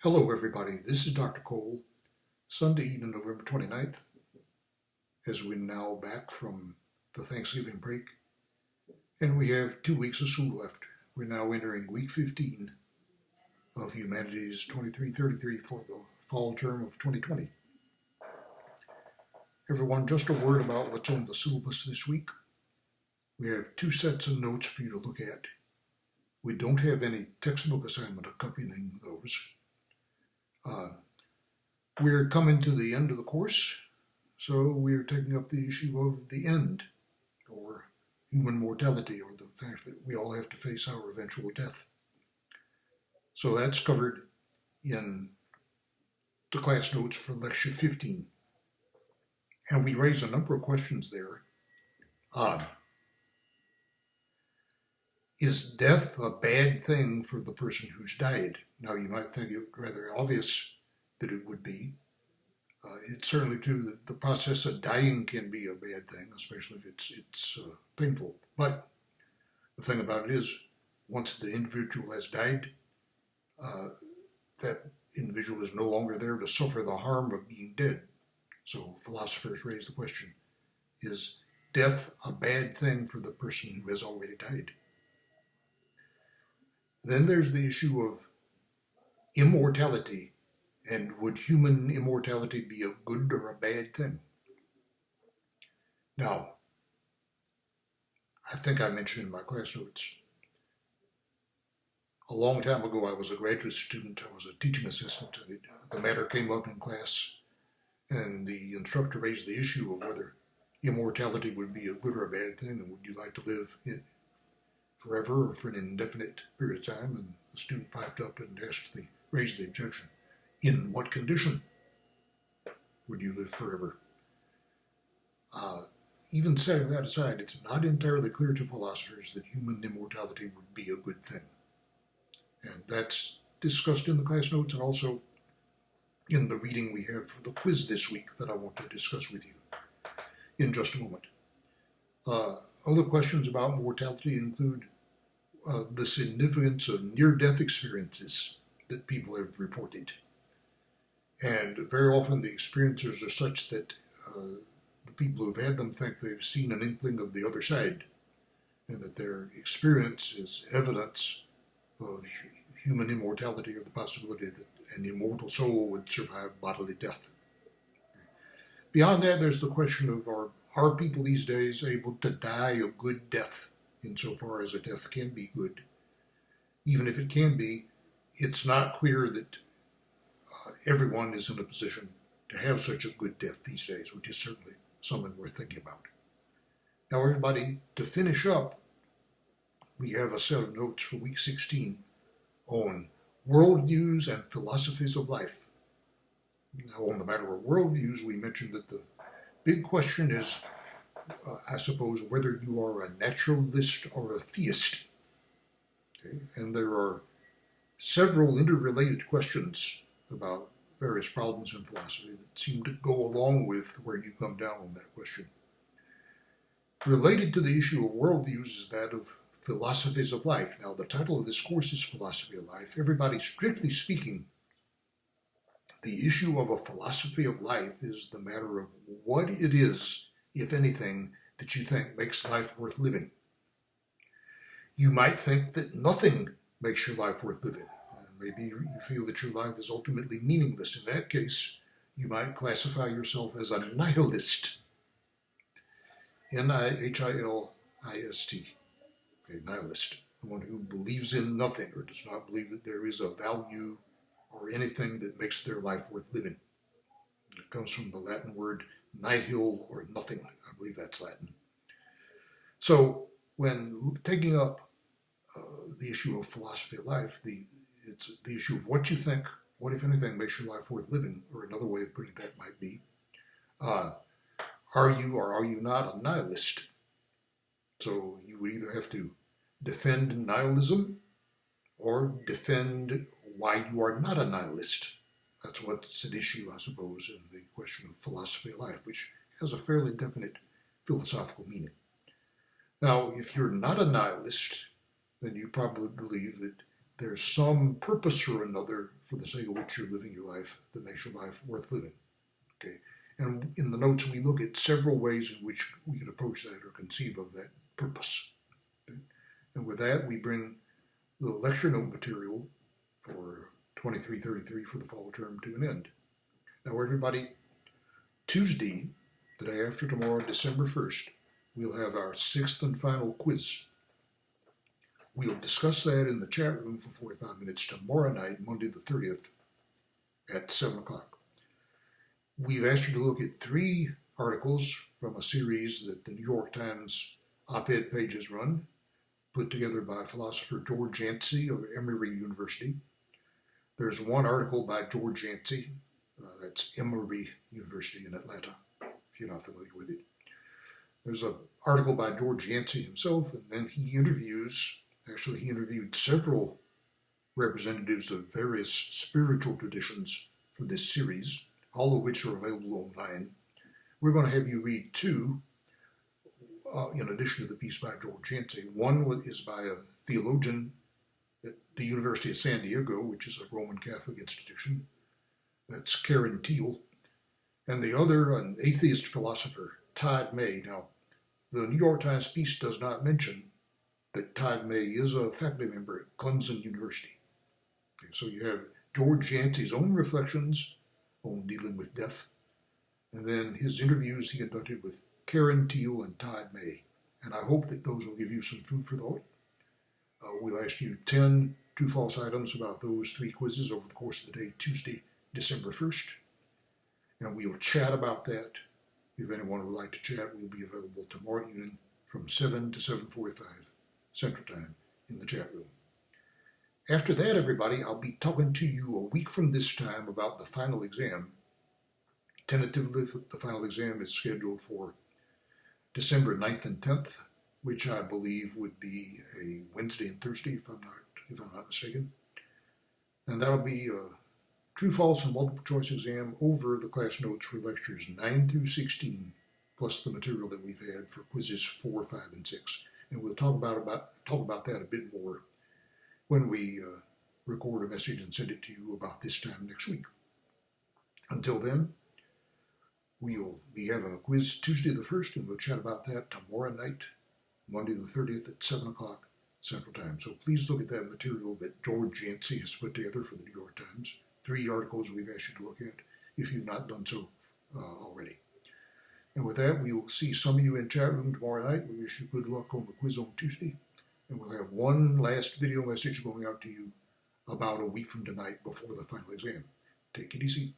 Hello everybody, this is Dr. Cole, Sunday evening, November 29th, as we're now back from the Thanksgiving break, and we have 2 weeks of school left. We're now entering week 15 of Humanities 2333 for the fall term of 2020. Everyone, just a word about what's on the syllabus this week. We have 2 sets of notes for you to look at. We don't have any textbook assignment accompanying those. We're coming to the end of the course, so we're taking up the issue of the end, or human mortality, or the fact that we all have to face our eventual death. So that's covered in the class notes for lecture 15. And we raise a number of questions there. Is death a bad thing for the person who's died? Now, you might think it rather obvious that it would be. It's certainly true that the process of dying can be a bad thing, especially if it's painful. But the thing about it is, once the individual has died, that individual is no longer there to suffer the harm of being dead. So philosophers raise the question, is death a bad thing for the person who has already died? Then there's the issue of immortality, and would human immortality be a good or a bad thing? Now, I think I mentioned in my class notes, a long time ago I was a graduate student, I was a teaching assistant, and the matter came up in class, and the instructor raised the issue of whether immortality would be a good or a bad thing, and would you like to live forever or for an indefinite period of time? And the student piped up and raised the objection. In what condition would you live forever? Even setting that aside, it's not entirely clear to philosophers that human immortality would be a good thing. And that's discussed in the class notes and also in the reading we have for the quiz this week that I want to discuss with you in just a moment. Other questions about mortality include the significance of near-death experiences that people have reported. And very often the experiences are such that the people who've had them think they've seen an inkling of the other side, and that their experience is evidence of human immortality or the possibility that an immortal soul would survive bodily death. Beyond that, there's the question of are people these days able to die a good death, insofar as a death can be good? Even if it can be, it's not clear that everyone is in a position to have such a good death these days, which is certainly something worth thinking about. Now, everybody, to finish up, we have a set of notes for week 16 on worldviews and philosophies of life. Now, on the matter of worldviews, we mentioned that the big question is, I suppose, whether you are a naturalist or a theist. Okay? And there are several interrelated questions about various problems in philosophy that seem to go along with where you come down on that question. Related to the issue of worldviews is that of philosophies of life. Now, the title of this course is Philosophy of Life. Everybody, strictly speaking, the issue of a philosophy of life is the matter of what it is, if anything, that you think makes life worth living. You might think that nothing makes your life worth living. Maybe you feel that your life is ultimately meaningless. In that case, you might classify yourself as a nihilist. N-I-H-I-L-I-S-T. A nihilist. One who believes in nothing or does not believe that there is a value or anything that makes their life worth living. It comes from the Latin word nihil, or nothing. I believe that's Latin. So when taking up the issue of philosophy of life, it's the issue of what you think, what, if anything, makes your life worth living, or another way of putting that might be, are you or are you not a nihilist? So you would either have to defend nihilism or defend why you are not a nihilist. That's what's at issue, I suppose, in the question of philosophy of life, which has a fairly definite philosophical meaning. Now, if you're not a nihilist, then you probably believe that there's some purpose or another for the sake of which you're living your life that makes your life worth living. Okay, and in the notes we look at several ways in which we can approach that or conceive of that purpose. Okay? And with that, we bring the lecture note material for 2333 for the fall term to an end. Now, everybody, Tuesday, the day after tomorrow, December 1st, we'll have our sixth and final quiz. We'll discuss that in the chat room for 45 minutes tomorrow night, Monday the 30th, at 7 o'clock. We've asked you to look at 3 articles from a series that the New York Times op-ed pages run, put together by philosopher George Yancey of Emory University. There's one article by George Yancey, that's Emory University in Atlanta, if you're not familiar with it. There's an article by George Yancey himself, and then he interviewed several representatives of various spiritual traditions for this series, all of which are available online. We're going to have you read 2 in addition to the piece by George Yancey. One is by a theologian at the University of San Diego, which is a Roman Catholic institution. That's Karen Thiel. And the other, an atheist philosopher, Todd May. Now, the New York Times piece does not mention that Todd May is a faculty member at Clemson University. Okay, so you have George Yancey's own reflections on dealing with death, and then his interviews he conducted with Karen Thiel and Todd May. And I hope that those will give you some food for thought. We'll ask you 10 true-false items about those 3 quizzes over the course of the day, Tuesday, December 1st. And we'll chat about that. If anyone would like to chat, we'll be available tomorrow evening from 7 to 7:45 Central Time in the chat room. After that, everybody, I'll be talking to you a week from this time about the final exam. Tentatively, the final exam is scheduled for December 9th and 10th, which I believe would be a Wednesday and Thursday, if I'm not mistaken. And that'll be a true, false, and multiple choice exam over the class notes for lectures 9 through 16, plus the material that we've had for quizzes 4, 5, and 6. And we'll talk about that a bit more when we record a message and send it to you about this time next week. Until then, we'll be having a quiz Tuesday the 1st, and we'll chat about that tomorrow night, Monday the 30th at 7 o'clock Central Time. So please look at that material that George Yancey has put together for the New York Times. 3 articles we've asked you to look at, if you've not done so already. And with that, we'll see some of you in chat room tomorrow night. We wish you good luck on the quiz on Tuesday. And we'll have one last video message going out to you about a week from tonight before the final exam. Take it easy.